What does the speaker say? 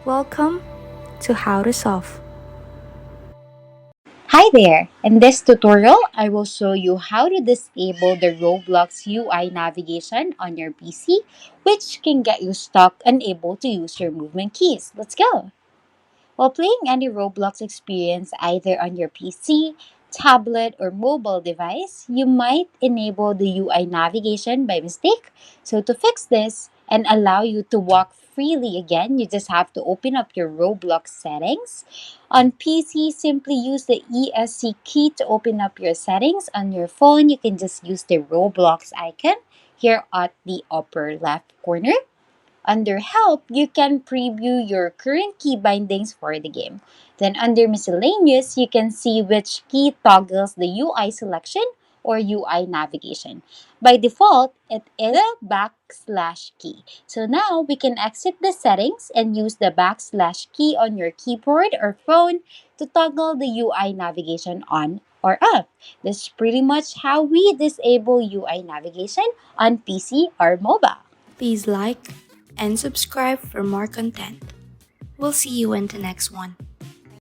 Welcome to How to Solve. Hi there! In this tutorial, I will show you how to disable the Roblox UI navigation on your PC, which can get you stuck unable to use your movement keys. Let's go! While playing any Roblox experience either on your PC, tablet, or mobile device, you might enable the UI navigation by mistake. So to fix this and allow you to walk freely again, you just have to open up your Roblox settings. On PC, simply use the ESC key to open up your settings. On your phone, you can just use the Roblox icon here at the upper left corner. Under Help, you can preview your current key bindings for the game. Then under Miscellaneous, you can see which key toggles the UI selection or UI navigation. By default, it is the backslash key. So now we can exit the settings and use the backslash key on your keyboard or phone to toggle the UI navigation on or off. This is pretty much how we disable UI navigation on PC or mobile. Please like and subscribe for more content. We'll see you in the next one.